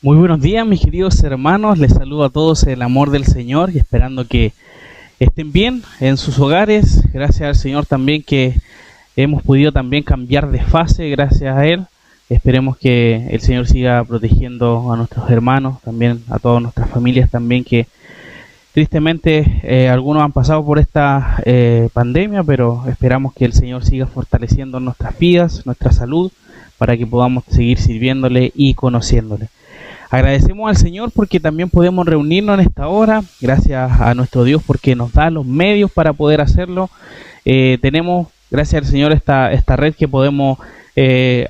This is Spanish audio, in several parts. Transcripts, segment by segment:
Muy buenos días, mis queridos hermanos. Les saludo a todos en el amor del Señor y esperando que estén bien en sus hogares. Gracias al Señor también que hemos podido también cambiar de fase gracias a Él. Esperemos que el Señor siga protegiendo a nuestros hermanos, también a todas nuestras familias también, que tristemente algunos han pasado por esta pandemia, pero esperamos que el Señor siga fortaleciendo nuestras vidas, nuestra salud, para que podamos seguir sirviéndole y conociéndole. Agradecemos al Señor porque también podemos reunirnos en esta hora, gracias a nuestro Dios porque nos da los medios para poder hacerlo. Tenemos, gracias al Señor, esta red que podemos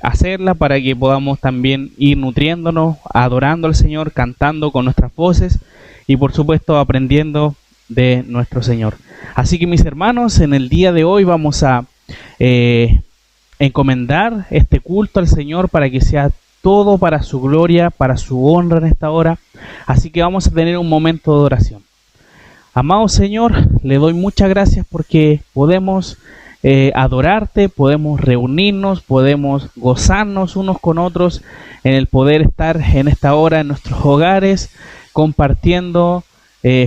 hacerla para que podamos también ir nutriéndonos, adorando al Señor, cantando con nuestras voces y por supuesto aprendiendo de nuestro Señor. Así que mis hermanos, en el día de hoy vamos a encomendar este culto al Señor para que sea todo para su gloria, para su honra en esta hora. Así que vamos a tener un momento de oración. Amado Señor, le doy muchas gracias porque podemos adorarte, podemos reunirnos, podemos gozarnos unos con otros en el poder estar en esta hora en nuestros hogares, compartiendo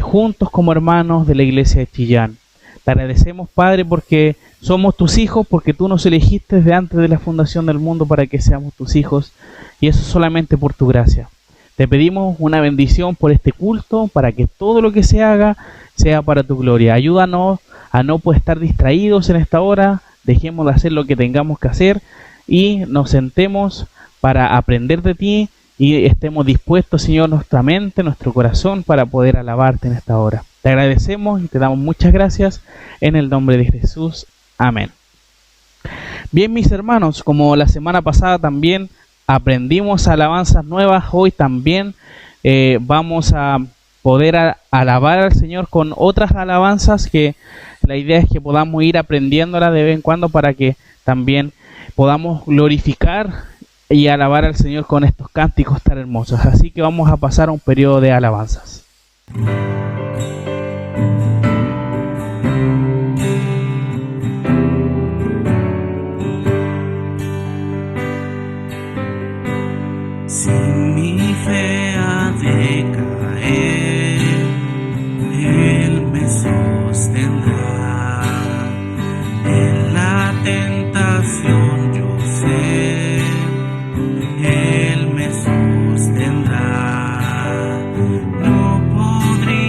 juntos como hermanos de la iglesia de Chillán. Te agradecemos, Padre, porque somos tus hijos, porque tú nos elegiste desde antes de la fundación del mundo para que seamos tus hijos, y eso solamente por tu gracia. Te pedimos una bendición por este culto, para que todo lo que se haga sea para tu gloria. Ayúdanos a no estar distraídos en esta hora, dejemos de hacer lo que tengamos que hacer y nos sentemos para aprender de ti y estemos dispuestos, Señor, nuestra mente, nuestro corazón para poder alabarte en esta hora. Te agradecemos y te damos muchas gracias en el nombre de Jesús. Amén. Bien, mis hermanos, como la semana pasada también aprendimos alabanzas nuevas, hoy también vamos a poder alabar al Señor con otras alabanzas que la idea es que podamos ir aprendiéndolas de vez en cuando para que también podamos glorificar y alabar al Señor con estos cánticos tan hermosos. Así que vamos a pasar a un periodo de alabanzas. Si mi fe ha de caer, Él me sostendrá. En la tentación yo sé, Él me sostendrá. No podría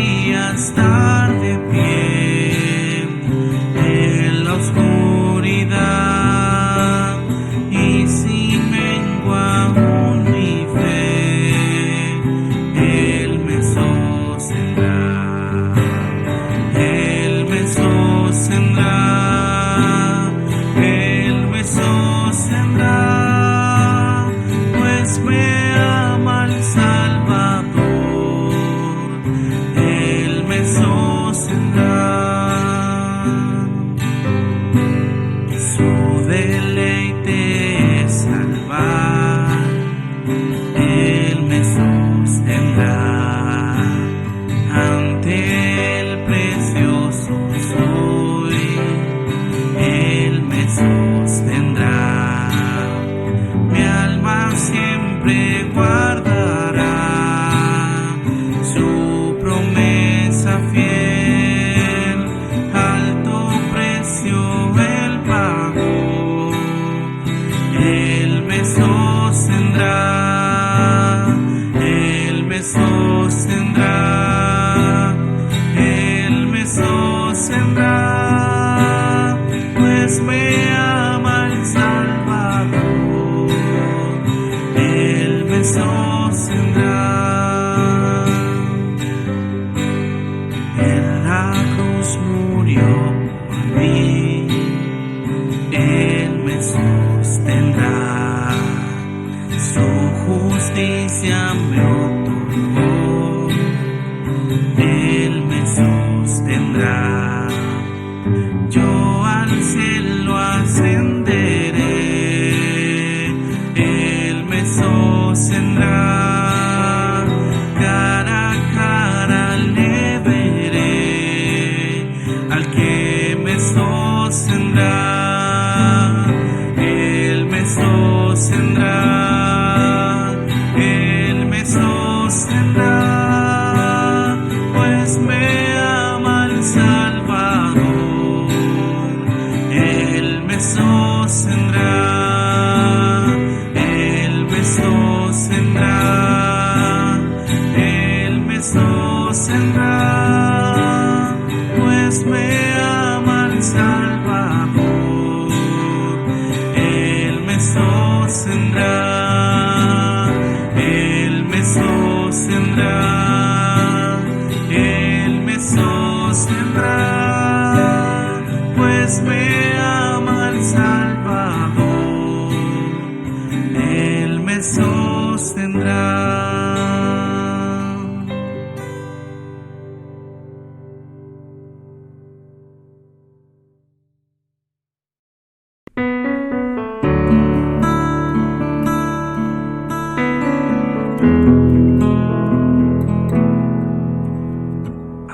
sostendrá, Él me sostendrá, pues me ama el Salvador, Él me sostendrá.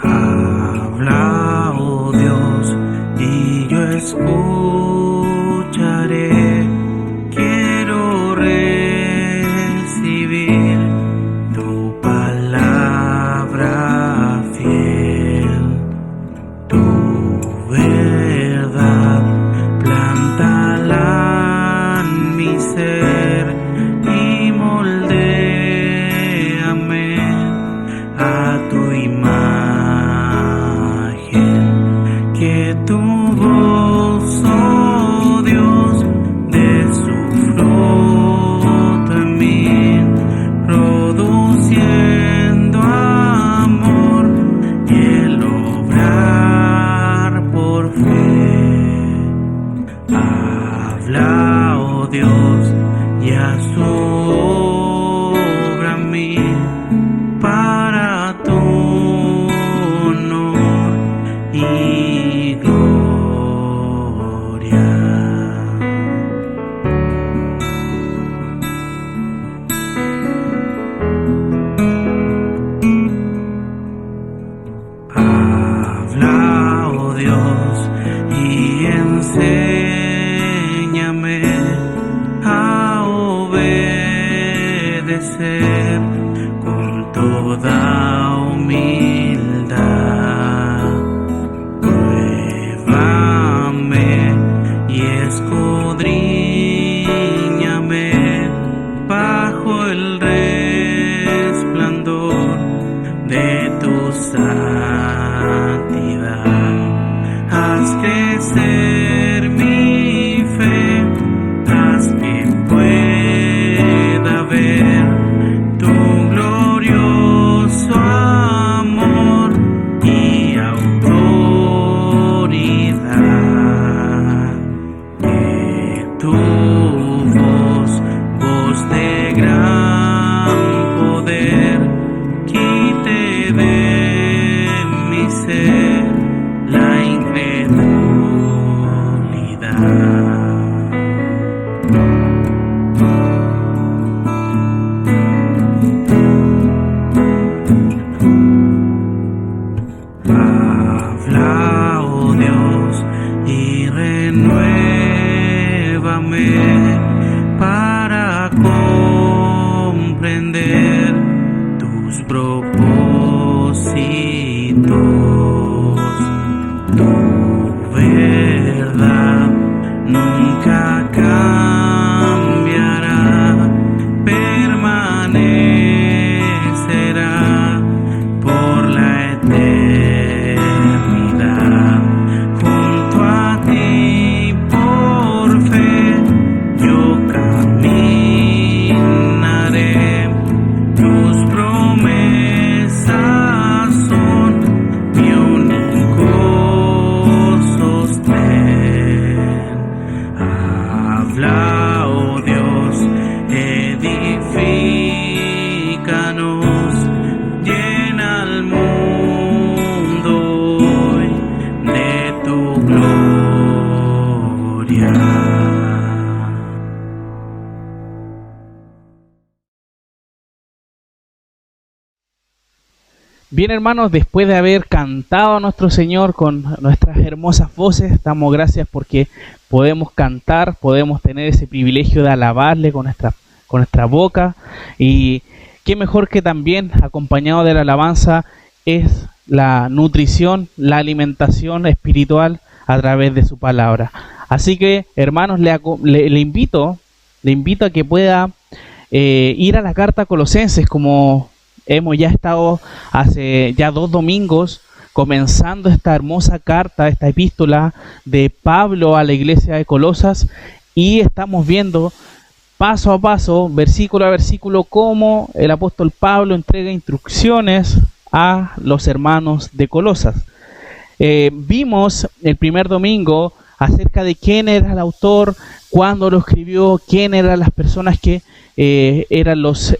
Habla, oh Dios, y yo escucharé. Quiero recibir tu palabra fiel, tu verdad, plántala en mi ser y moldéame a tu imagen, que tu voz, oh Dios, dé su fruto en mí, produciendo amor y el obrar por fe. Habla, oh Dios, y haz su obra en mí, para tu honor y gloria. Habla, oh Dios, y enséñame a obedecer con toda humildad. Pruébame y escudriñame bajo el resplandor de tu santidad. Haz crecer mi fe, haz que pueda ver tu glorioso amor y autoridad. Que tu voz, voz de gran poder, quite de mi ser la incredulidad. Habla, oh Dios, y renuévame para comprender tus propósitos. Tu verdad nunca cambiará, permanecerá por la eternidad. Junto a ti por fe yo caminaré, tus promesas son mi único sostén. Habla, oh Dios, edifícanos, llena al mundo hoy de tu gloria. Bien, hermanos, después de haber cantado a nuestro Señor con nuestras hermosas voces, damos gracias porque podemos cantar, podemos tener ese privilegio de alabarle con nuestra boca, y qué mejor que también acompañado de la alabanza es la nutrición, la alimentación espiritual a través de su palabra. Así que, hermanos, le invito a que pueda ir a la carta a Colosenses, como hemos ya estado hace ya 2 domingos comenzando esta hermosa carta, esta epístola de Pablo a la iglesia de Colosas, y estamos viendo paso a paso, versículo a versículo, cómo el apóstol Pablo entrega instrucciones a los hermanos de Colosas. Vimos el primer domingo acerca de quién era el autor, cuándo lo escribió, quién eran las personas que eran los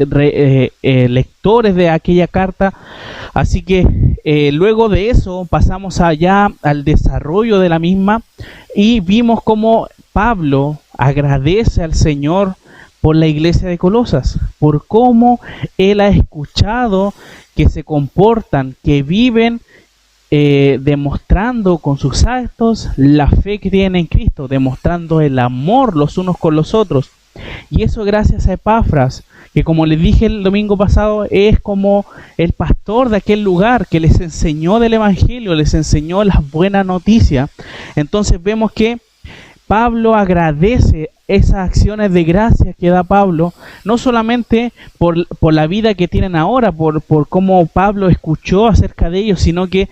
lectores de aquella carta. Así que luego de eso pasamos allá al desarrollo de la misma y vimos cómo Pablo agradece al Señor por la iglesia de Colosas, por cómo él ha escuchado que se comportan, que viven demostrando con sus actos la fe que tienen en Cristo, demostrando el amor los unos con los otros. Y eso gracias a Epafras, que como les dije el domingo pasado, es como el pastor de aquel lugar que les enseñó del Evangelio, les enseñó las buenas noticias. Entonces vemos que Pablo agradece esas acciones de gracia que da Pablo, no solamente por la vida que tienen ahora, por cómo Pablo escuchó acerca de ellos, sino que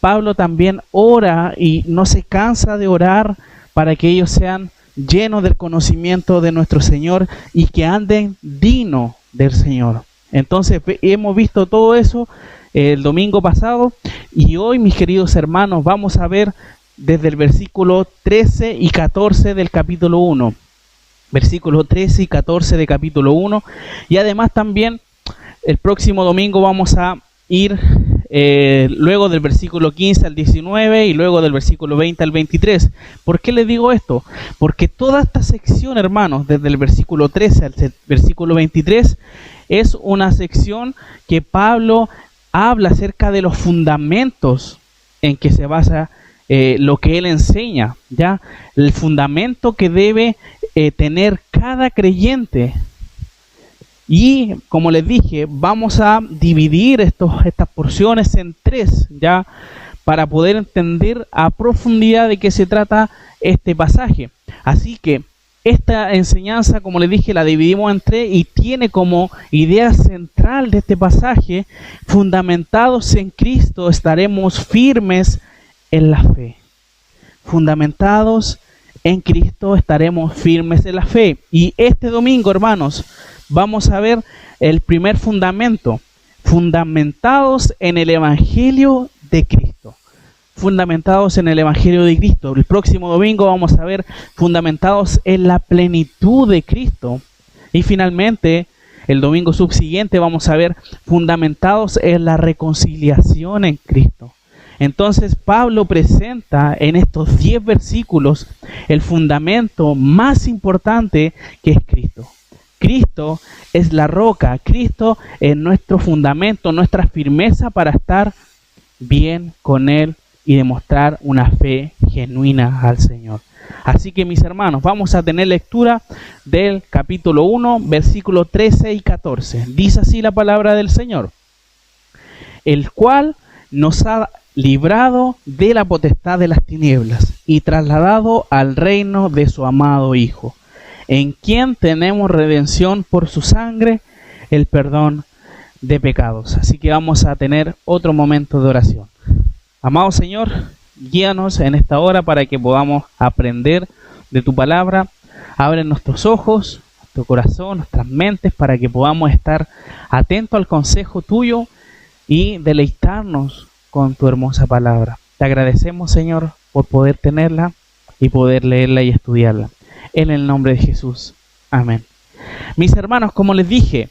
Pablo también ora y no se cansa de orar para que ellos sean llenos del conocimiento de nuestro Señor y que anden dignos del Señor. Entonces hemos visto todo eso el domingo pasado y hoy, mis queridos hermanos, vamos a ver desde el versículo 13 y 14 del capítulo 1. Versículos 13 y 14 del capítulo 1. Y además también el próximo domingo vamos a ir luego del versículo 15 al 19 y luego del versículo 20 al 23. ¿Por qué les digo esto? Porque toda esta sección, hermanos, desde el versículo 13 al versículo 23, es una sección que Pablo habla acerca de los fundamentos en que se basa lo que él enseña, ya el fundamento que debe tener cada creyente. Y como les dije, vamos a dividir estas porciones en tres, ya para poder entender a profundidad de qué se trata este pasaje. Así que esta enseñanza, como les dije, la dividimos en tres y tiene como idea central de este pasaje: fundamentados en Cristo estaremos firmes en la fe. Fundamentados en Cristo estaremos firmes en la fe. Y este domingo, hermanos, vamos a ver el primer fundamento: fundamentados en el Evangelio de Cristo. Fundamentados en el Evangelio de Cristo. El próximo domingo vamos a ver fundamentados en la plenitud de Cristo. Y finalmente, el domingo subsiguiente vamos a ver fundamentados en la reconciliación en Cristo. Entonces Pablo presenta en estos 10 versículos el fundamento más importante, que es Cristo. Cristo es la roca, Cristo es nuestro fundamento, nuestra firmeza para estar bien con Él y demostrar una fe genuina al Señor. Así que, mis hermanos, vamos a tener lectura del capítulo 1, versículos 13 y 14. Dice así la palabra del Señor: el cual nos ha librado de la potestad de las tinieblas y trasladado al reino de su amado Hijo, en quien tenemos redención por su sangre, el perdón de pecados. Así que vamos a tener otro momento de oración. Amado Señor, guíanos en esta hora para que podamos aprender de tu palabra. Abre nuestros ojos, nuestro corazón, nuestras mentes, para que podamos estar atentos al consejo tuyo y deleitarnos con tu hermosa palabra. Te agradecemos, Señor, por poder tenerla y poder leerla y estudiarla. En el nombre de Jesús. Amén. Mis hermanos, como les dije,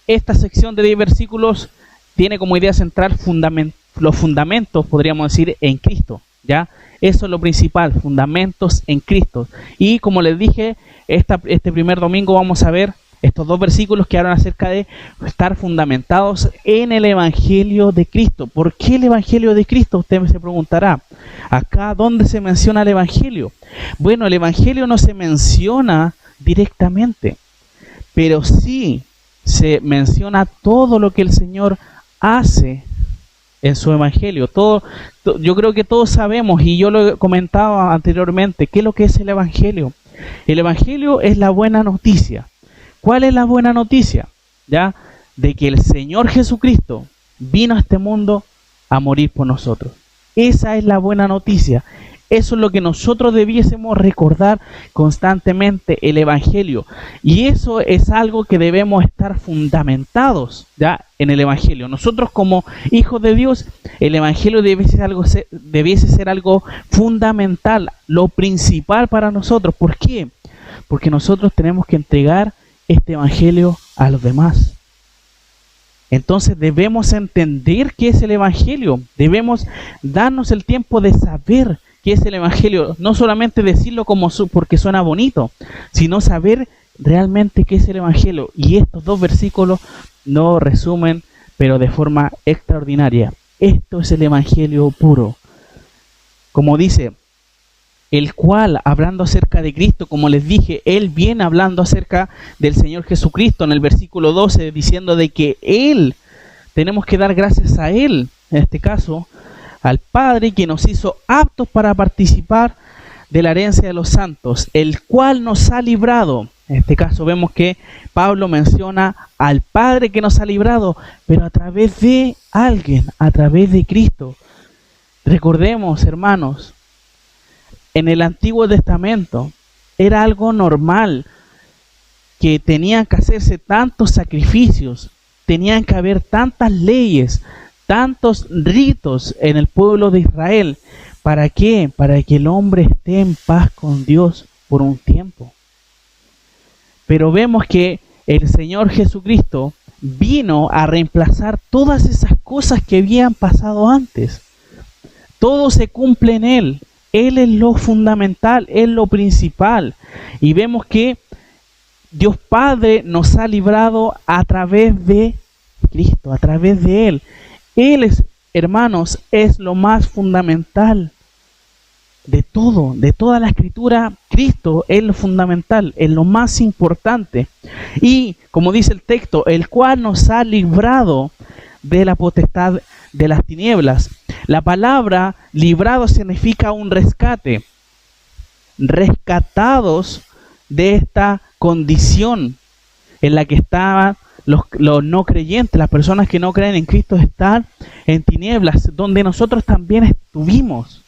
esta sección de 10 versículos tiene como idea central los fundamentos, podríamos decir, en Cristo. ¿Ya? Eso es lo principal, fundamentos en Cristo. Y como les dije, este primer domingo vamos a ver estos 2 versículos que hablan acerca de estar fundamentados en el Evangelio de Cristo. ¿Por qué el Evangelio de Cristo? Usted se preguntará. Acá, ¿dónde se menciona el Evangelio? Bueno, el Evangelio no se menciona directamente, pero sí se menciona todo lo que el Señor hace en su Evangelio. Yo creo que todos sabemos, y yo lo he comentado anteriormente, ¿qué es lo que es el Evangelio? El Evangelio es la buena noticia. ¿Cuál es la buena noticia? ¿Ya? De que el Señor Jesucristo vino a este mundo a morir por nosotros. Esa es la buena noticia. Eso es lo que nosotros debiésemos recordar constantemente, el Evangelio. Y eso es algo que debemos estar fundamentados ya en el Evangelio. Nosotros como hijos de Dios, el Evangelio debiese ser algo fundamental, lo principal para nosotros. ¿Por qué? Porque nosotros tenemos que entregar este Evangelio a los demás. Entonces debemos entender qué es el Evangelio. Debemos darnos el tiempo de saber qué es el Evangelio. No solamente decirlo porque suena bonito, sino saber realmente qué es el Evangelio. Y estos dos versículos nos resumen, pero de forma extraordinaria. Esto es el Evangelio puro. Como dice, el cual, hablando acerca de Cristo, como les dije, Él viene hablando acerca del Señor Jesucristo en el versículo 12, diciendo de que Él, tenemos que dar gracias a Él, en este caso, al Padre, que nos hizo aptos para participar de la herencia de los santos, el cual nos ha librado. En este caso vemos que Pablo menciona al Padre que nos ha librado, pero a través de alguien, a través de Cristo. Recordemos, hermanos, en el Antiguo Testamento era algo normal que tenían que hacerse tantos sacrificios, tenían que haber tantas leyes, tantos ritos en el pueblo de Israel. ¿Para qué? Para que el hombre esté en paz con Dios por un tiempo. Pero vemos que el Señor Jesucristo vino a reemplazar todas esas cosas que habían pasado antes. Todo se cumple en Él. Él es lo fundamental, es lo principal. Y vemos que Dios Padre nos ha librado a través de Cristo, a través de Él. Él es, hermanos, es lo más fundamental de todo, de toda la Escritura. Cristo es lo fundamental, es lo más importante. Y como dice el texto, el cual nos ha librado de la potestad de las tinieblas. La palabra librado significa un rescate. Rescatados de esta condición en la que estaban los no creyentes, las personas que no creen en Cristo, están en tinieblas, donde nosotros también estuvimos.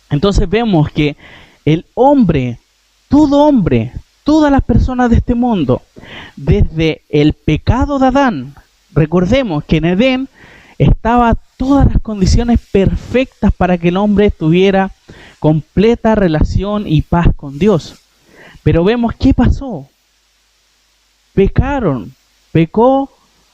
Entonces vemos que el hombre, todas las personas de este mundo, desde el pecado de Adán, recordemos que en Edén estaban todas las condiciones perfectas para que el hombre tuviera completa relación y paz con Dios. Pero vemos qué pasó. Pecó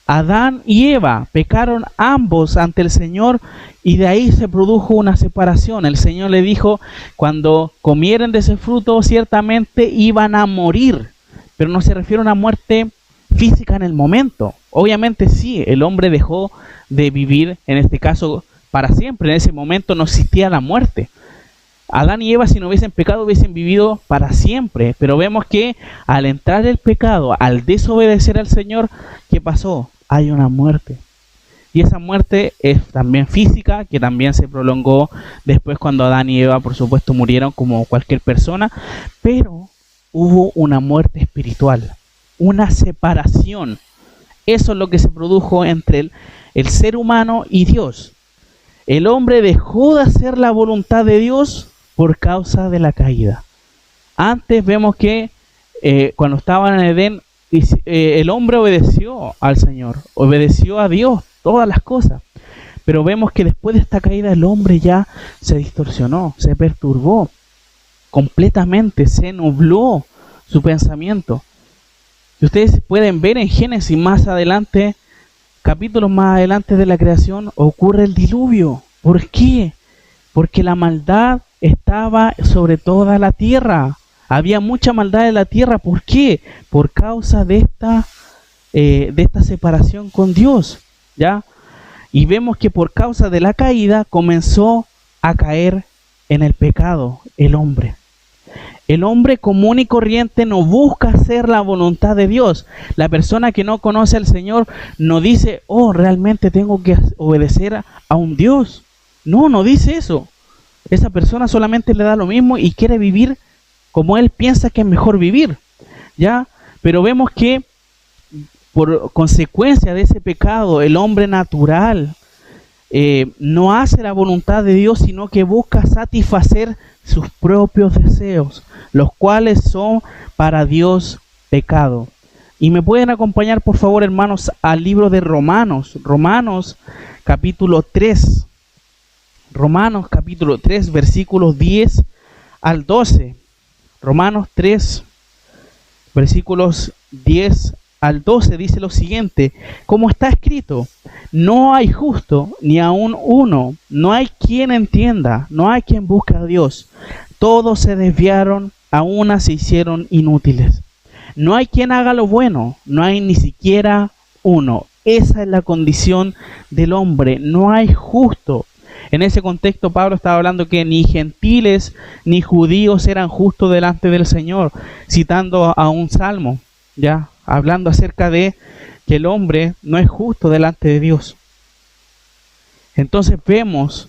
Adán y Eva, pecaron ambos ante el Señor y de ahí se produjo una separación. El Señor le dijo, cuando comieren de ese fruto ciertamente iban a morir, pero no se refiere a una muerte física en el momento. Obviamente sí, el hombre dejó de vivir, en este caso, para siempre. En ese momento no existía la muerte. Adán y Eva, si no hubiesen pecado, hubiesen vivido para siempre. Pero vemos que al entrar el pecado, al desobedecer al Señor, ¿qué pasó? Hay una muerte. Y esa muerte es también física, que también se prolongó después cuando Adán y Eva, por supuesto, murieron como cualquier persona. Pero hubo una muerte espiritual, una separación. Eso es lo que se produjo entre el ser humano y Dios. El hombre dejó de hacer la voluntad de Dios por causa de la caída. Antes vemos que cuando estaban en Edén, el hombre obedeció al Señor, obedeció a Dios, todas las cosas. Pero vemos que después de esta caída el hombre ya se distorsionó, se perturbó completamente, se nubló su pensamiento. Y ustedes pueden ver en Génesis más adelante, capítulos más adelante de la creación, ocurre el diluvio. ¿Por qué? Porque la maldad estaba sobre toda la tierra. Había mucha maldad en la tierra. ¿Por qué? Por causa de esta separación con Dios, ¿ya? Y vemos que por causa de la caída comenzó a caer en el pecado el hombre. El hombre común y corriente no busca hacer la voluntad de Dios. La persona que no conoce al Señor no dice, oh, realmente tengo que obedecer a un Dios. No dice eso. Esa persona solamente le da lo mismo y quiere vivir como él piensa que es mejor vivir, ¿ya? Pero vemos que por consecuencia de ese pecado, el hombre natural no hace la voluntad de Dios, sino que busca satisfacer sus propios deseos, los cuales son para Dios pecado. Y me pueden acompañar, por favor, hermanos, al libro de Romanos, Romanos capítulo 3, Romanos capítulo 3, versículos 10 al 12. Romanos 3, versículos 10 al 12 dice lo siguiente: como está escrito, no hay justo ni aun uno, no hay quien entienda, no hay quien busque a Dios. Todos se desviaron, a una se hicieron inútiles. No hay quien haga lo bueno, no hay ni siquiera uno. Esa es la condición del hombre, no hay justo. En ese contexto Pablo estaba hablando que ni gentiles ni judíos eran justos delante del Señor, citando a un salmo, ya hablando acerca de que el hombre no es justo delante de Dios. Entonces vemos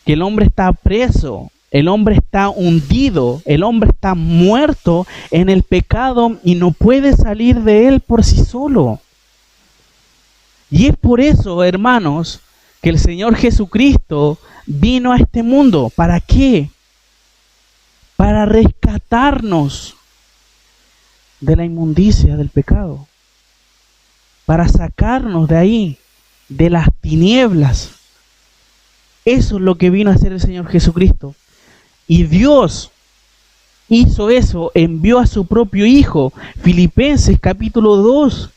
que el hombre está preso, el hombre está hundido, el hombre está muerto en el pecado y no puede salir de él por sí solo. Y es por eso, hermanos, que el Señor Jesucristo vino a este mundo. ¿Para qué? Para rescatarnos de la inmundicia del pecado, para sacarnos de ahí, de las tinieblas. Eso es lo que vino a hacer el Señor Jesucristo. Y Dios hizo eso, envió a su propio Hijo. Filipenses capítulo 2,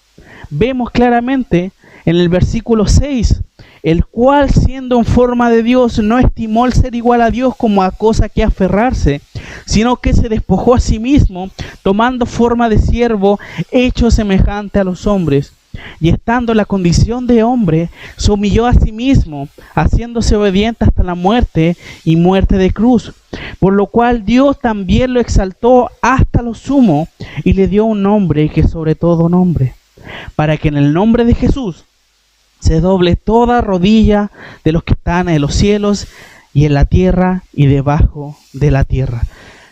vemos claramente en el versículo 6, el cual siendo en forma de Dios no estimó el ser igual a Dios como a cosa que aferrarse, sino que se despojó a sí mismo, tomando forma de siervo, hecho semejante a los hombres. Y estando en la condición de hombre, se humilló a sí mismo, haciéndose obediente hasta la muerte y muerte de cruz. Por lo cual Dios también lo exaltó hasta lo sumo y le dio un nombre que sobre todo nombre, para que en el nombre de Jesús se doble toda rodilla de los que están en los cielos y en la tierra y debajo de la tierra.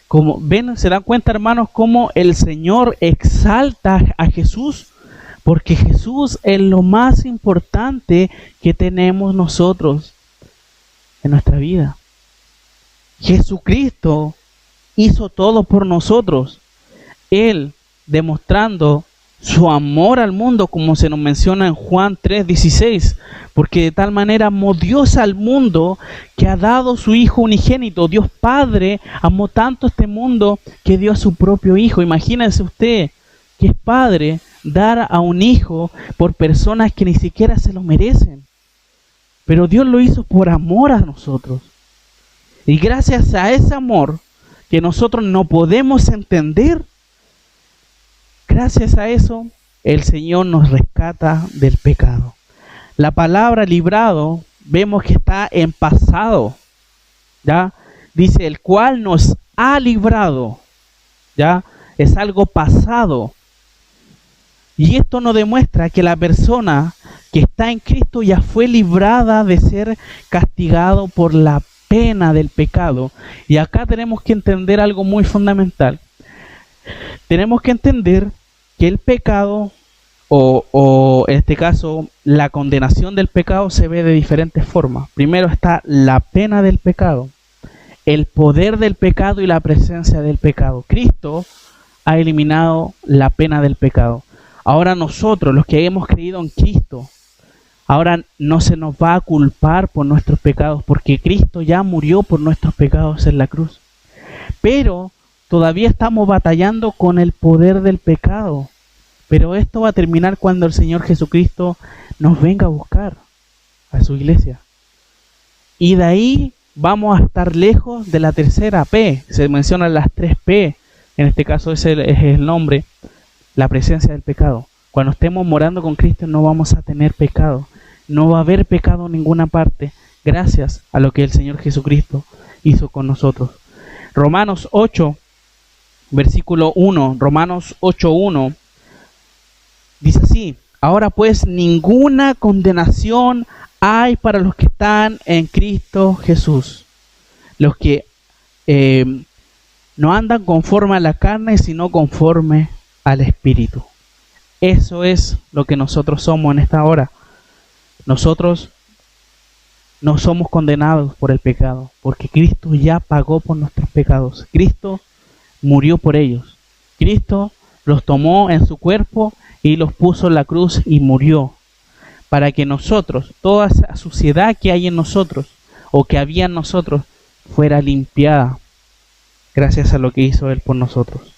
Como ven, se dan cuenta, hermanos, cómo el Señor exalta a Jesús, porque Jesús es lo más importante que tenemos nosotros en nuestra vida. Jesucristo hizo todo por nosotros. Él demostrando su amor al mundo, como se nos menciona en Juan 3:16, porque de tal manera amó Dios al mundo que ha dado su Hijo unigénito. Dios Padre amó tanto este mundo que dio a su propio Hijo. Imagínense usted que es padre dar a un hijo por personas que ni siquiera se lo merecen, pero Dios lo hizo por amor a nosotros. Y gracias a ese amor que nosotros no podemos entender, gracias a eso, el Señor nos rescata del pecado. La palabra librado, vemos que está en pasado, ¿ya? Dice, el cual nos ha librado, ¿ya? Es algo pasado. Y esto nos demuestra que la persona que está en Cristo ya fue librada de ser castigado por la pena del pecado. Y acá tenemos que entender algo muy fundamental. Tenemos que entender que el pecado, o en este caso, la condenación del pecado se ve de diferentes formas. Primero está la pena del pecado, el poder del pecado y la presencia del pecado. Cristo ha eliminado la pena del pecado. Ahora nosotros, los que hemos creído en Cristo, ahora no se nos va a culpar por nuestros pecados, porque Cristo ya murió por nuestros pecados en la cruz. Pero todavía estamos batallando con el poder del pecado. Pero esto va a terminar cuando el Señor Jesucristo nos venga a buscar a su iglesia. Y de ahí vamos a estar lejos de la tercera P. Se mencionan las 3 P. En este caso ese es el nombre. La presencia del pecado. Cuando estemos morando con Cristo no vamos a tener pecado. No va a haber pecado en ninguna parte. Gracias a lo que el Señor Jesucristo hizo con nosotros. Romanos 8, versículo 1. Romanos 8:1. Dice así: ahora pues ninguna condenación hay para los que están en Cristo Jesús. Los que no andan conforme a la carne, sino conforme al Espíritu. Eso es lo que nosotros somos en esta hora. Nosotros no somos condenados por el pecado, porque Cristo ya pagó por nuestros pecados. Cristo murió por ellos. Cristo los tomó en su cuerpo y los puso en la cruz y murió, para que nosotros, toda esa suciedad que hay en nosotros, o que había en nosotros, fuera limpiada, gracias a lo que hizo Él por nosotros.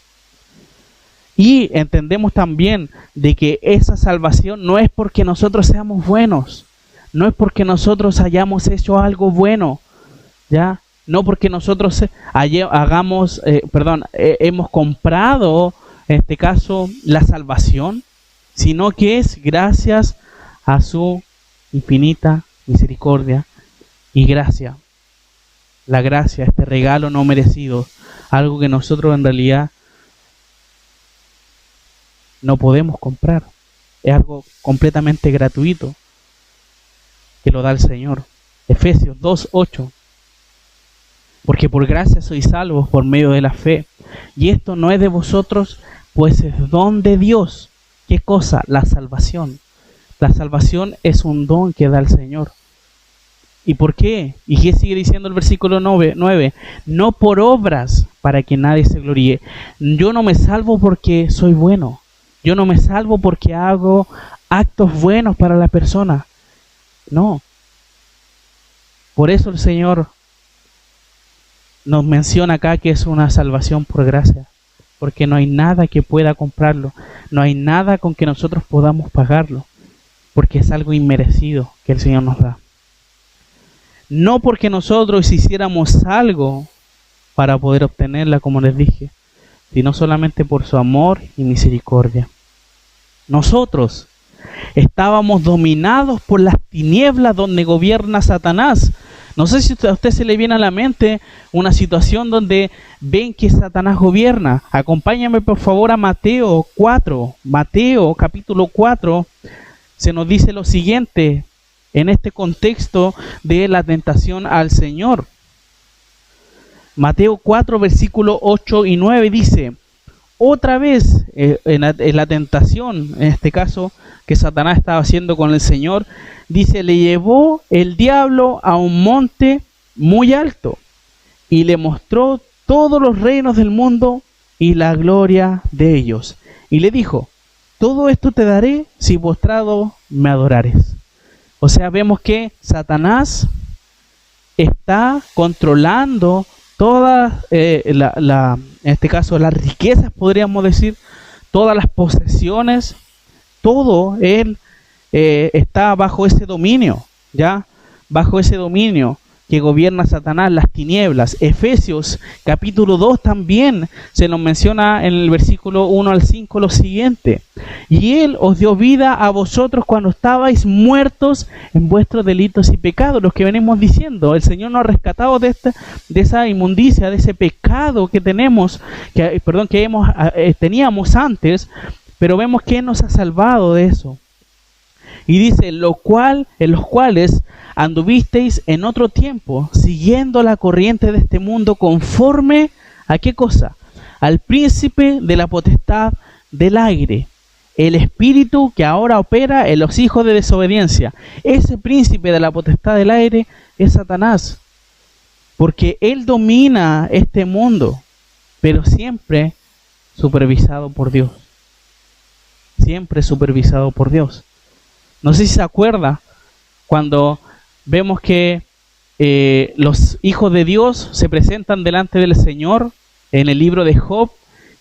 Y entendemos también de que esa salvación no es porque nosotros seamos buenos, no es porque nosotros hayamos hecho algo bueno, ¿ya? No porque nosotros hemos comprado, en este caso, la salvación, sino que es gracias a su infinita misericordia y gracia. La gracia, este regalo no merecido, algo que nosotros en realidad no podemos comprar. Es algo completamente gratuito que lo da el Señor. Efesios 2:8. Porque por gracia sois salvos por medio de la fe. Y esto no es de vosotros, pues es don de Dios. ¿Qué cosa? La salvación. La salvación es un don que da el Señor. ¿Y por qué? ¿Y qué sigue diciendo el versículo 9? No por obras, para que nadie se gloríe. Yo no me salvo porque soy bueno. Yo no me salvo porque hago actos buenos para la persona. No. Por eso el Señor nos menciona acá que es una salvación por gracia. Porque no hay nada que pueda comprarlo. No hay nada con que nosotros podamos pagarlo. Porque es algo inmerecido que el Señor nos da. No porque nosotros hiciéramos algo para poder obtenerla, como les dije, sino solamente por su amor y misericordia. Nosotros estábamos dominados por las tinieblas donde gobierna Satanás. No sé si a usted se le viene a la mente una situación donde ven que Satanás gobierna. Acompáñame por favor a Mateo 4. Mateo capítulo 4 se nos dice lo siguiente en este contexto de la tentación al Señor. Mateo 4 versículos 8 y 9 dice: otra vez en la tentación, en este caso que Satanás estaba haciendo con el Señor, dice: le llevó el diablo a un monte muy alto y le mostró todos los reinos del mundo y la gloria de ellos. Y le dijo: todo esto te daré si postrado me adorares. O sea, vemos que Satanás está controlando todas, en este caso, las riquezas, podríamos decir, todas las posesiones, todo él está bajo ese dominio, ¿ya? Bajo ese dominio que gobierna Satanás, las tinieblas. Efesios capítulo 2 también se nos menciona en el versículo 1 al 5 lo siguiente: y Él os dio vida a vosotros cuando estabais muertos en vuestros delitos y pecados. Los que venimos diciendo, el Señor nos ha rescatado de esa inmundicia, de ese pecado que teníamos antes, pero vemos que Él nos ha salvado de eso. Y dice: en los cuales anduvisteis en otro tiempo, siguiendo la corriente de este mundo, conforme a ¿qué cosa? Al príncipe de la potestad del aire, el espíritu que ahora opera en los hijos de desobediencia. Ese príncipe de la potestad del aire es Satanás, porque él domina este mundo, pero siempre supervisado por Dios. Siempre supervisado por Dios. No sé si se acuerda cuando vemos que los hijos de Dios se presentan delante del Señor en el libro de Job,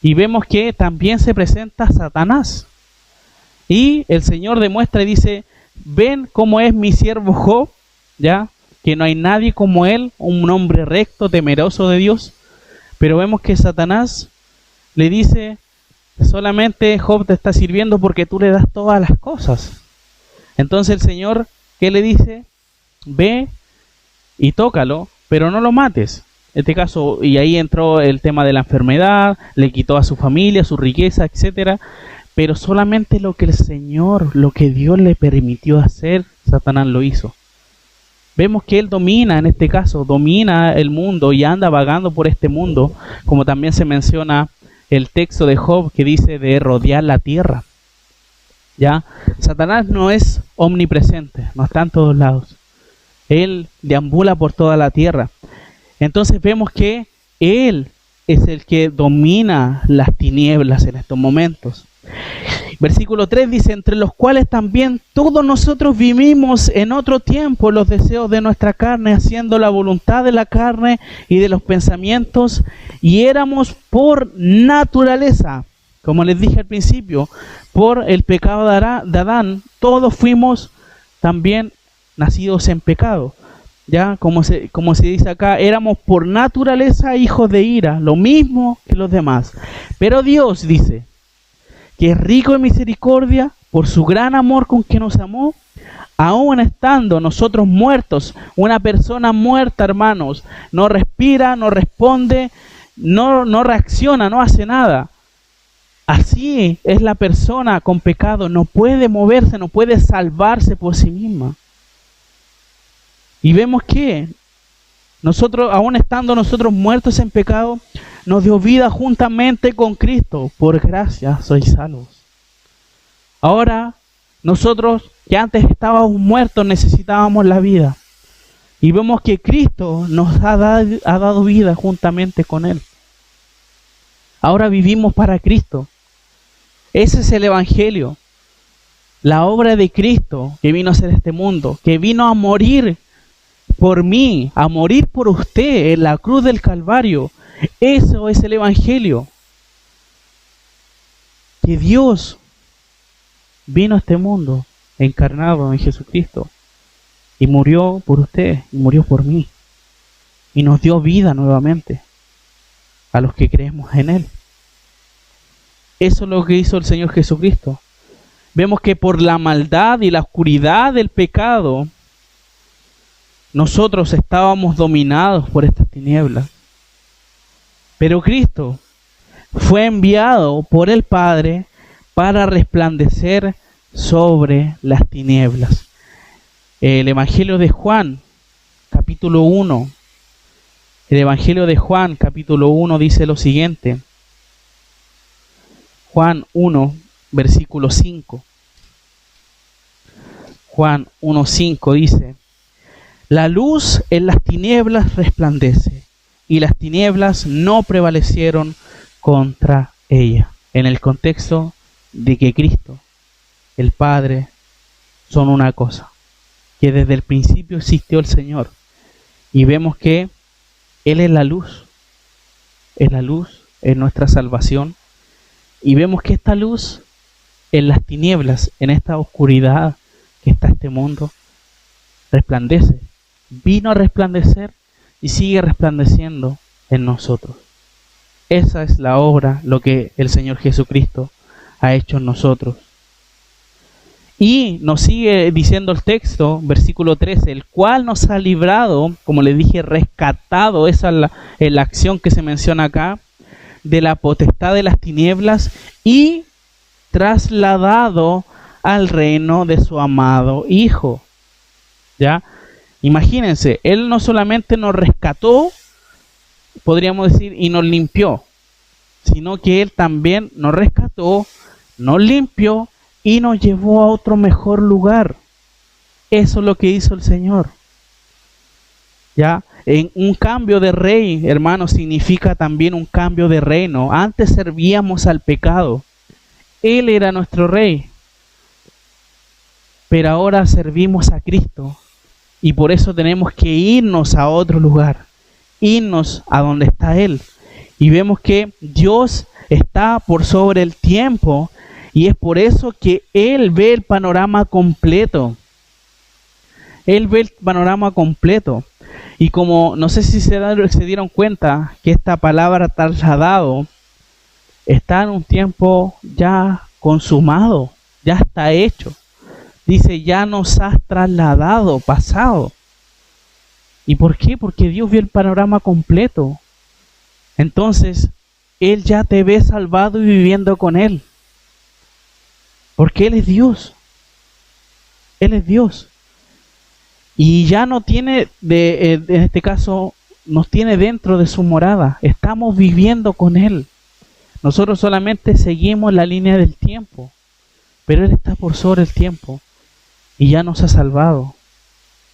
y vemos que también se presenta Satanás. Y el Señor demuestra y dice: ven cómo es mi siervo Job, ya que no hay nadie como él, un hombre recto, temeroso de Dios. Pero vemos que Satanás le dice: solamente Job te está sirviendo porque tú le das todas las cosas. Entonces el Señor, ¿qué le dice? Ve y tócalo, pero no lo mates. En este caso, y ahí entró el tema de la enfermedad, le quitó a su familia, su riqueza, etcétera. Pero solamente lo que el Señor, lo que Dios le permitió hacer, Satanás lo hizo. Vemos que él domina, en este caso, domina el mundo y anda vagando por este mundo, como también se menciona el texto de Job que dice de rodear la tierra. ¿Ya? Satanás no es omnipresente, no está en todos lados. Él deambula por toda la tierra. Entonces vemos que Él es el que domina las tinieblas en estos momentos. Versículo 3 dice, entre los cuales también todos nosotros vivimos en otro tiempo los deseos de nuestra carne, haciendo la voluntad de la carne y de los pensamientos, y éramos por naturaleza, como les dije al principio, por el pecado de Adán, todos fuimos también nacidos en pecado. Ya, como se dice acá, éramos por naturaleza hijos de ira, lo mismo que los demás. Pero Dios dice que es rico en misericordia por su gran amor con que nos amó, aún estando nosotros muertos. Una persona muerta, hermanos, no respira, no responde, no reacciona, no hace nada. Así es la persona con pecado, no puede moverse, no puede salvarse por sí misma. Y vemos que nosotros, aún estando nosotros muertos en pecado, nos dio vida juntamente con Cristo. Por gracia sois salvos. Ahora, nosotros que antes estábamos muertos necesitábamos la vida. Y vemos que Cristo nos ha dado vida juntamente con Él. Ahora vivimos para Cristo. Ese es el Evangelio. La obra de Cristo que vino a hacer este mundo, que vino a morir por mí, a morir por usted en la cruz del Calvario. Eso es el Evangelio. Que Dios vino a este mundo encarnado en Jesucristo y murió por usted y murió por mí y nos dio vida nuevamente a los que creemos en Él. Eso es lo que hizo el Señor Jesucristo. Vemos que por la maldad y la oscuridad del pecado nosotros estábamos dominados por estas tinieblas. Pero Cristo fue enviado por el Padre para resplandecer sobre las tinieblas. El Evangelio de Juan, capítulo 1. El Evangelio de Juan, capítulo 1, dice lo siguiente. Juan 1, versículo 5. Juan 1:5 dice: la luz en las tinieblas resplandece, y las tinieblas no prevalecieron contra ella. En el contexto de que Cristo, el Padre, son una cosa, que desde el principio existió el Señor, y vemos que Él es la luz, es nuestra salvación, y vemos que esta luz en las tinieblas, en esta oscuridad que está este mundo, resplandece. Vino a resplandecer y sigue resplandeciendo en nosotros. Esa es la obra, lo que el Señor Jesucristo ha hecho en nosotros. Y nos sigue diciendo el texto, versículo 13, el cual nos ha librado, como le dije, rescatado, esa es la acción que se menciona acá, de la potestad de las tinieblas y trasladado al reino de su amado Hijo. ¿Ya? Imagínense, Él no solamente nos rescató, podríamos decir, y nos limpió, sino que Él también nos rescató, nos limpió y nos llevó a otro mejor lugar. Eso es lo que hizo el Señor. ¿Ya? En un cambio de rey, hermanos, significa también un cambio de reino. Antes servíamos al pecado. Él era nuestro rey. Pero ahora servimos a Cristo. Y por eso tenemos que irnos a otro lugar, irnos a donde está Él. Y vemos que Dios está por sobre el tiempo y es por eso que Él ve el panorama completo. Él ve el panorama completo. Y como no sé si se dieron cuenta que esta palabra trasladado está en un tiempo ya consumado, ya está hecho. Dice, ya nos has trasladado, pasado. ¿Y por qué? Porque Dios vio el panorama completo. Entonces, Él ya te ve salvado y viviendo con Él. Porque Él es Dios. Él es Dios. Y ya no tiene, en este caso, nos tiene dentro de su morada. Estamos viviendo con Él. Nosotros solamente seguimos la línea del tiempo. Pero Él está por sobre el tiempo. Y ya nos ha salvado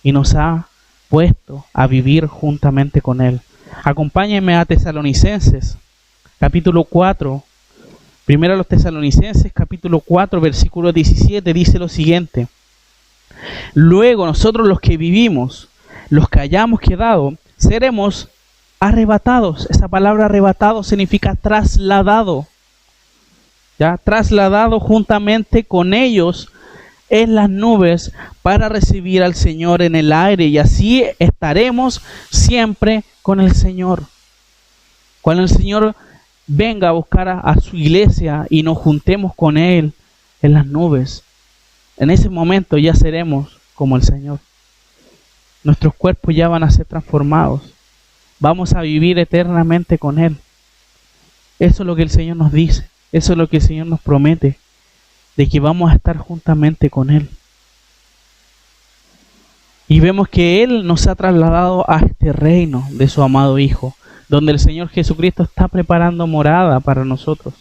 y nos ha dispuestos a vivir juntamente con Él. Acompáñenme a Tesalonicenses, capítulo 4. Primero a los Tesalonicenses, capítulo 4, versículo 17, dice lo siguiente. Luego nosotros los que vivimos, los que hayamos quedado, seremos arrebatados. Esa palabra arrebatado significa trasladado. ¿Ya? Trasladado juntamente con ellos en las nubes para recibir al Señor en el aire, y así estaremos siempre con el Señor. Cuando el Señor venga a buscar a su iglesia y nos juntemos con Él en las nubes, en ese momento ya seremos como el Señor. Nuestros cuerpos ya van a ser transformados. Vamos a vivir eternamente con Él. Eso es lo que el Señor nos dice. Eso es lo que el Señor nos promete, de que vamos a estar juntamente con Él. Y vemos que Él nos ha trasladado a este reino de su amado Hijo, donde el Señor Jesucristo está preparando morada para nosotros.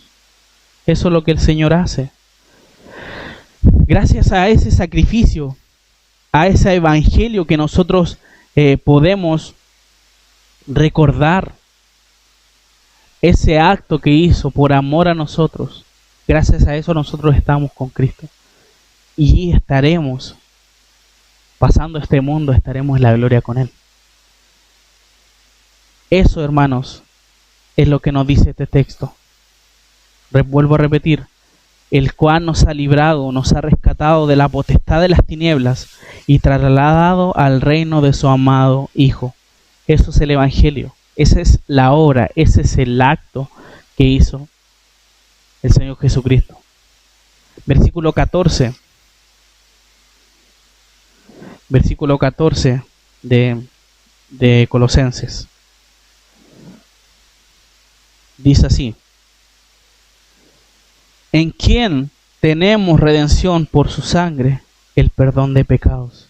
Eso es lo que el Señor hace. Gracias a ese sacrificio, a ese evangelio que nosotros podemos recordar, ese acto que hizo por amor a nosotros, gracias a eso nosotros estamos con Cristo. Y estaremos pasando este mundo, estaremos en la gloria con Él. Eso, hermanos, es lo que nos dice este texto. Vuelvo a repetir, el cual nos ha librado, nos ha rescatado de la potestad de las tinieblas y trasladado al reino de su amado Hijo. Eso es el evangelio. Esa es la obra, ese es el acto que hizo el Señor Jesucristo. Versículo 14. Versículo 14 de Colosenses. Dice así: en quien tenemos redención por su sangre, el perdón de pecados.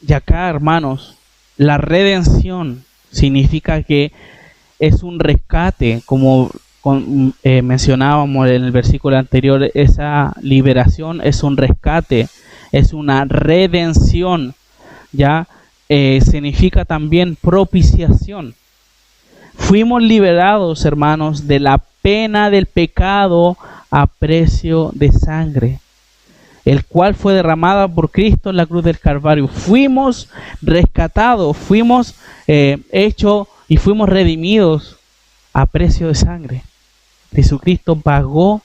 Y acá, hermanos, la redención significa que es un rescate, como mencionábamos en el versículo anterior. Esa liberación es un rescate, es una redención. Ya significa también propiciación. Fuimos liberados, hermanos, de la pena del pecado a precio de sangre, el cual fue derramada por Cristo en la cruz del Calvario. Fuimos rescatados, fuimos hechos y fuimos redimidos a precio de sangre. Jesucristo pagó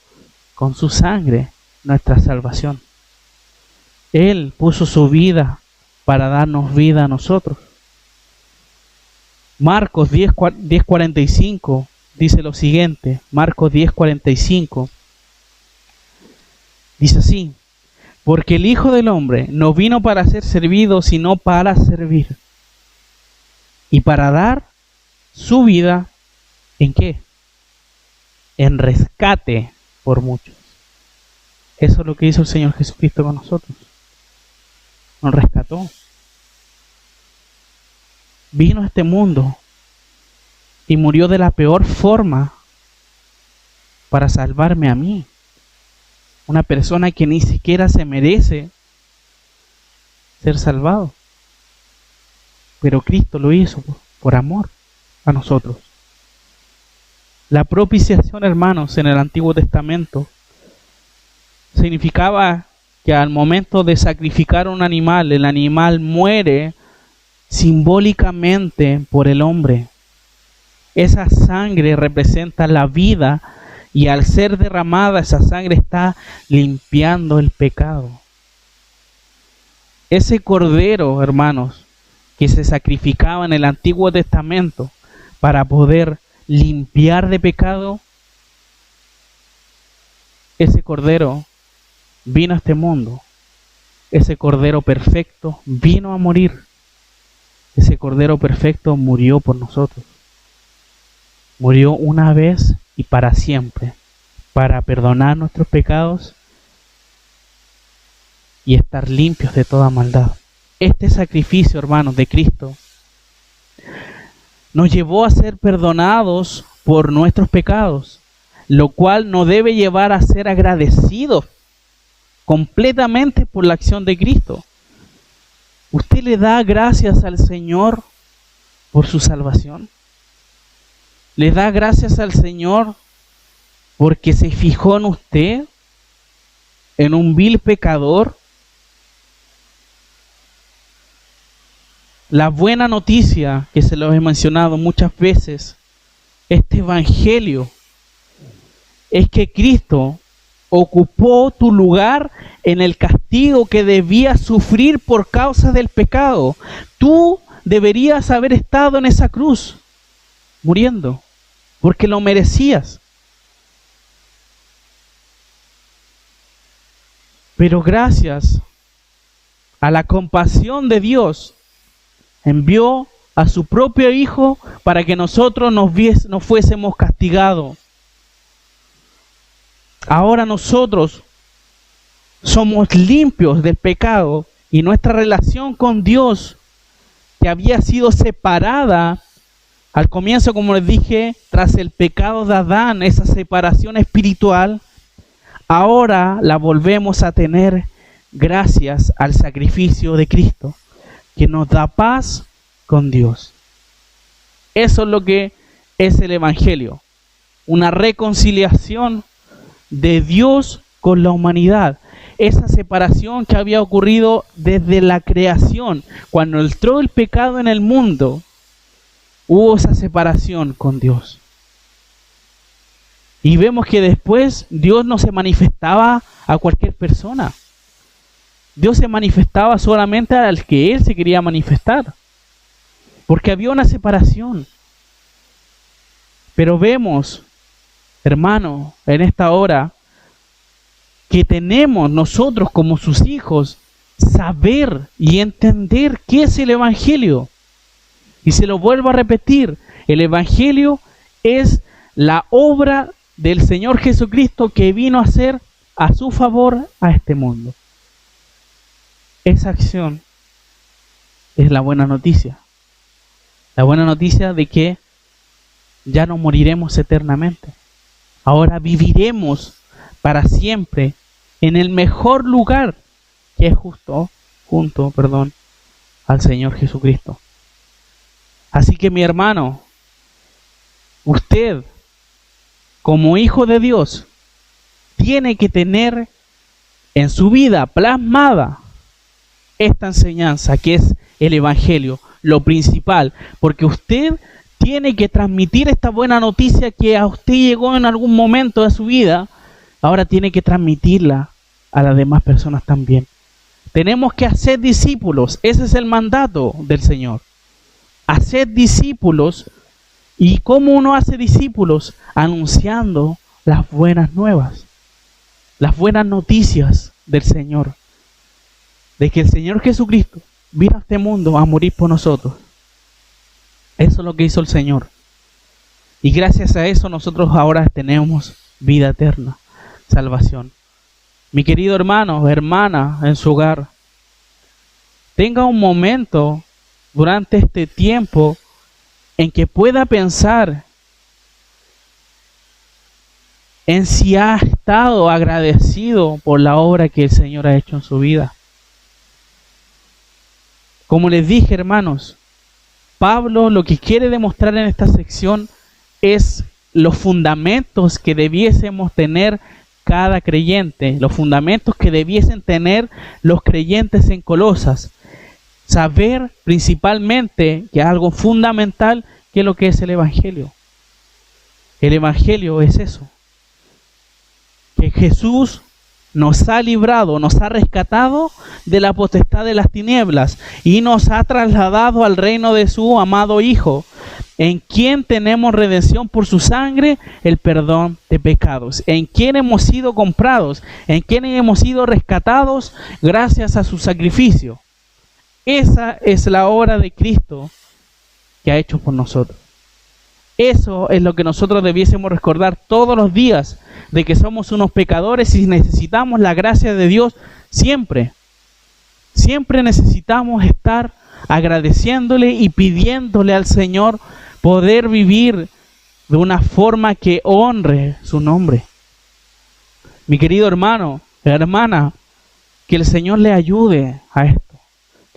con su sangre nuestra salvación. Él puso su vida para darnos vida a nosotros. Marcos 10:45 dice lo siguiente. Marcos 10:45 dice así: porque el Hijo del Hombre no vino para ser servido, sino para servir, y para dar su vida, ¿en qué? En rescate por muchos. Eso es lo que hizo el Señor Jesucristo con nosotros. Nos rescató. Vino a este mundo y murió de la peor forma para salvarme a mí. Una persona que ni siquiera se merece ser salvado. Pero Cristo lo hizo por amor a nosotros. La propiciación, hermanos, en el Antiguo Testamento significaba que al momento de sacrificar un animal, el animal muere simbólicamente por el hombre. Esa sangre representa la vida, y al ser derramada esa sangre está limpiando el pecado. Ese cordero, hermanos, que se sacrificaba en el Antiguo Testamento para poder limpiar de pecado, ese cordero vino a este mundo. Ese cordero perfecto vino a morir. Ese cordero perfecto murió por nosotros. Murió una vez y para siempre, para perdonar nuestros pecados y estar limpios de toda maldad. Este sacrificio, hermanos, de Cristo nos llevó a ser perdonados por nuestros pecados, lo cual nos debe llevar a ser agradecidos completamente por la acción de Cristo. ¿Usted le da gracias al Señor por su salvación? ¿Le da gracias al Señor porque se fijó en usted, en un vil pecador? La buena noticia, que se lo he mencionado muchas veces, este evangelio, es que Cristo ocupó tu lugar en el castigo que debías sufrir por causa del pecado. Tú deberías haber estado en esa cruz, muriendo, porque lo merecías. Pero gracias a la compasión de Dios, envió a su propio Hijo para que nosotros no fuésemos castigados. Ahora nosotros somos limpios del pecado y nuestra relación con Dios, que había sido separada al comienzo, como les dije, tras el pecado de Adán, esa separación espiritual, ahora la volvemos a tener gracias al sacrificio de Cristo, que nos da paz con Dios. Eso es lo que es el Evangelio, una reconciliación de Dios con la humanidad. Esa separación que había ocurrido desde la creación, cuando entró el pecado en el mundo, hubo esa separación con Dios. Y vemos que después Dios no se manifestaba a cualquier persona. Dios se manifestaba solamente al que Él se quería manifestar, porque había una separación. Pero vemos, hermano, en esta hora, que tenemos nosotros como sus hijos saber y entender qué es el Evangelio. Y se lo vuelvo a repetir, el Evangelio es la obra del Señor Jesucristo que vino a hacer a su favor a este mundo. Esa acción es la buena noticia. La buena noticia de que ya no moriremos eternamente. Ahora viviremos para siempre en el mejor lugar, que es junto al Señor Jesucristo. Así que mi hermano, usted como hijo de Dios tiene que tener en su vida plasmada esta enseñanza que es el Evangelio, lo principal, porque usted tiene que transmitir esta buena noticia que a usted llegó en algún momento de su vida. Ahora tiene que transmitirla a las demás personas también. Tenemos que hacer discípulos, ese es el mandato del Señor. Hacer discípulos. ¿Y cómo uno hace discípulos? Anunciando las buenas nuevas, las buenas noticias del Señor, de que el Señor Jesucristo vino a este mundo a morir por nosotros. Eso es lo que hizo el Señor. Y gracias a eso nosotros ahora tenemos vida eterna, salvación. Mi querido hermano, hermana, en su hogar, tenga un momento durante este tiempo en que pueda pensar en si ha estado agradecido por la obra que el Señor ha hecho en su vida. Como les dije, hermanos, Pablo lo que quiere demostrar en esta sección es los fundamentos que debiésemos tener cada creyente, los fundamentos que debiesen tener los creyentes en Colosas. Saber principalmente que algo fundamental, que es lo que es el Evangelio. El Evangelio es eso, que Jesús nos ha librado, nos ha rescatado de la potestad de las tinieblas y nos ha trasladado al reino de su amado Hijo, en quien tenemos redención por su sangre, el perdón de pecados, en quien hemos sido comprados, en quien hemos sido rescatados gracias a su sacrificio. Esa es la obra de Cristo que ha hecho por nosotros. Eso es lo que nosotros debiésemos recordar todos los días, de que somos unos pecadores y necesitamos la gracia de Dios siempre. Siempre necesitamos estar agradeciéndole y pidiéndole al Señor poder vivir de una forma que honre su nombre. Mi querido hermano, hermana, que el Señor le ayude a esto.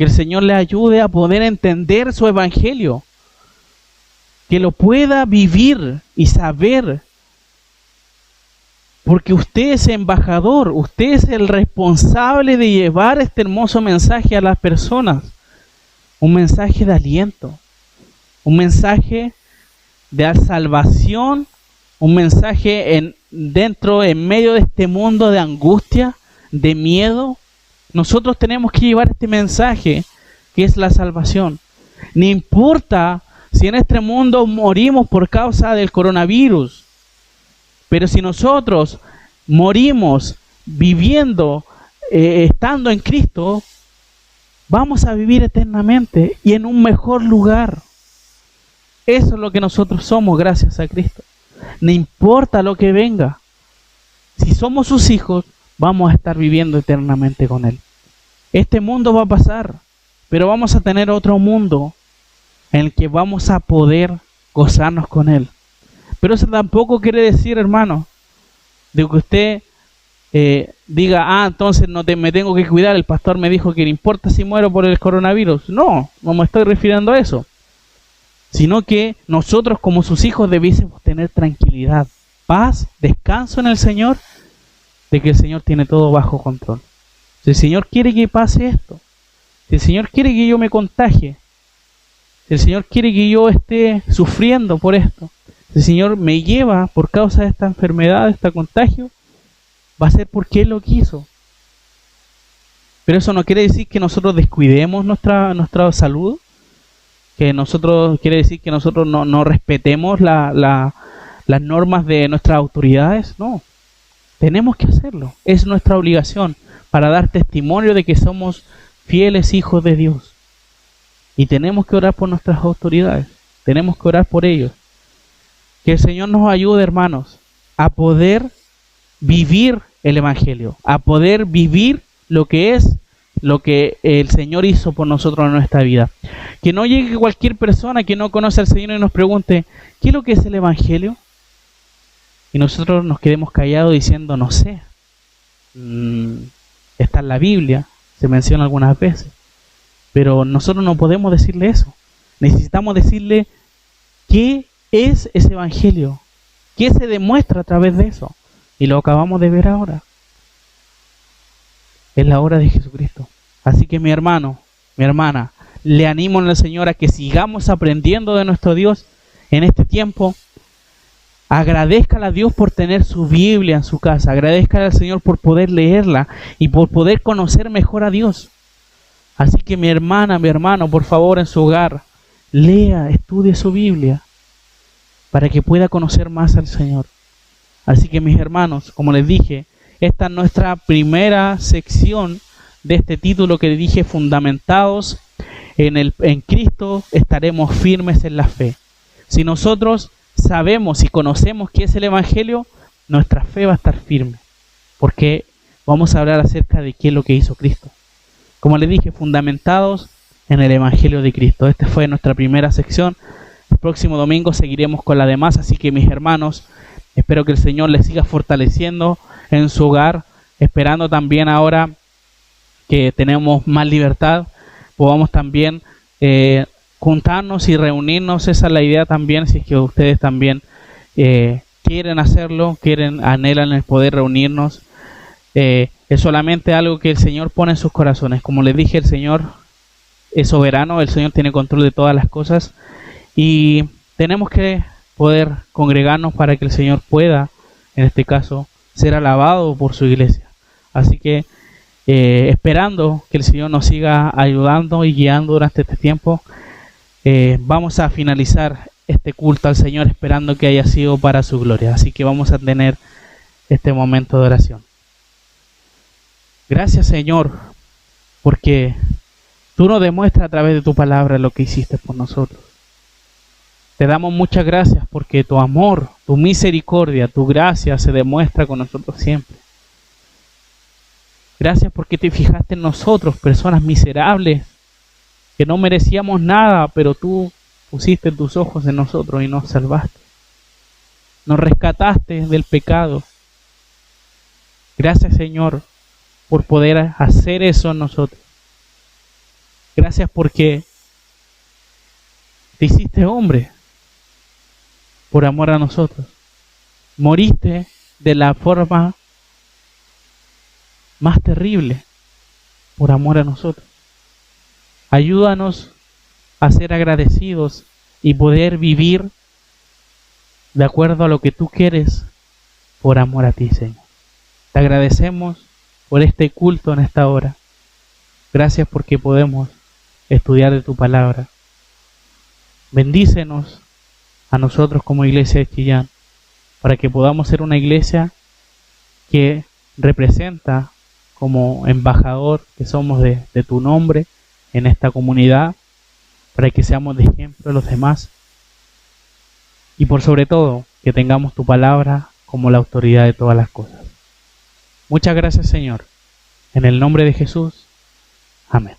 Que el Señor le ayude a poder entender su evangelio, que lo pueda vivir y saber, porque usted es embajador, usted es el responsable de llevar este hermoso mensaje a las personas, un mensaje de aliento, un mensaje de salvación, un mensaje en medio de este mundo de angustia, de miedo. Nosotros tenemos que llevar este mensaje que es la salvación. No importa si en este mundo morimos por causa del coronavirus, pero si nosotros morimos viviendo, estando en Cristo, vamos a vivir eternamente y en un mejor lugar. Eso es lo que nosotros somos gracias a Cristo. No importa lo que venga, si somos sus hijos, vamos a estar viviendo eternamente con Él. Este mundo va a pasar, pero vamos a tener otro mundo en el que vamos a poder gozarnos con Él. Pero eso tampoco quiere decir, hermano, de que usted diga, entonces me tengo que cuidar, el pastor me dijo que no importa si muero por el coronavirus. No me estoy refiriendo a eso, sino que nosotros como sus hijos debiésemos tener tranquilidad, paz, descanso en el Señor, de que el Señor tiene todo bajo control. Si el Señor quiere que pase esto, si el Señor quiere que yo me contagie, si el Señor quiere que yo esté sufriendo por esto, si el Señor me lleva por causa de esta enfermedad, de este contagio, va a ser porque Él lo quiso. Pero eso no quiere decir que nosotros descuidemos nuestra salud, quiere decir que nosotros no respetemos las normas de nuestras autoridades. No, tenemos que hacerlo, es nuestra obligación para dar testimonio de que somos fieles hijos de Dios. Y tenemos que orar por nuestras autoridades, tenemos que orar por ellos. Que el Señor nos ayude, hermanos, a poder vivir el Evangelio, a poder vivir lo que el Señor hizo por nosotros en nuestra vida. Que no llegue cualquier persona que no conoce al Señor y nos pregunte, ¿qué es lo que es el Evangelio? Y nosotros nos quedemos callados diciendo, no sé. Está en la Biblia, se menciona algunas veces. Pero nosotros no podemos decirle eso. Necesitamos decirle qué es ese Evangelio, qué se demuestra a través de eso. Y lo acabamos de ver ahora. Es la obra de Jesucristo. Así que mi hermano, mi hermana, le animo al Señor a que sigamos aprendiendo de nuestro Dios en este tiempo. Agradezca a Dios por tener su Biblia en su casa. Agradezca al Señor por poder leerla y por poder conocer mejor a Dios. Así que mi hermana, mi hermano, por favor, en su hogar, lea, estudie su Biblia para que pueda conocer más al Señor. Así que mis hermanos, como les dije, esta es nuestra primera sección de este título que dije, fundamentados en Cristo, estaremos firmes en la fe. Si nosotros sabemos y conocemos qué es el Evangelio, nuestra fe va a estar firme, porque vamos a hablar acerca de qué es lo que hizo Cristo. Como les dije, fundamentados en el Evangelio de Cristo. Esta fue nuestra primera sección. El próximo domingo seguiremos con la demás, así que mis hermanos, espero que el Señor les siga fortaleciendo en su hogar, esperando también ahora que tenemos más libertad, podamos también juntarnos y reunirnos. Esa es la idea también, si es que ustedes también quieren hacerlo, anhelan el poder reunirnos. Es solamente algo que el Señor pone en sus corazones. Como les dije, el Señor es soberano, el Señor tiene control de todas las cosas y tenemos que poder congregarnos para que el Señor pueda, en este caso, ser alabado por su iglesia. Así que esperando que el Señor nos siga ayudando y guiando durante este tiempo, vamos a finalizar este culto al Señor esperando que haya sido para su gloria. Así que vamos a tener este momento de oración. Gracias, Señor, porque tú nos demuestras a través de tu palabra lo que hiciste por nosotros. Te damos muchas gracias porque tu amor, tu misericordia, tu gracia se demuestra con nosotros siempre. Gracias porque te fijaste en nosotros, personas miserables, que no merecíamos nada, pero tú pusiste tus ojos en nosotros y nos salvaste. Nos rescataste del pecado. Gracias, Señor, por poder hacer eso en nosotros. Gracias porque te hiciste hombre por amor a nosotros. Moriste de la forma más terrible por amor a nosotros. Ayúdanos a ser agradecidos y poder vivir de acuerdo a lo que tú quieres por amor a ti, Señor. Te agradecemos por este culto en esta hora. Gracias porque podemos estudiar de tu palabra. Bendícenos a nosotros como iglesia de Chillán, para que podamos ser una iglesia que representa como embajador que somos de tu nombre en esta comunidad, para que seamos de ejemplo a los demás y por sobre todo que tengamos tu palabra como la autoridad de todas las cosas. Muchas gracias, Señor. En el nombre de Jesús. Amén.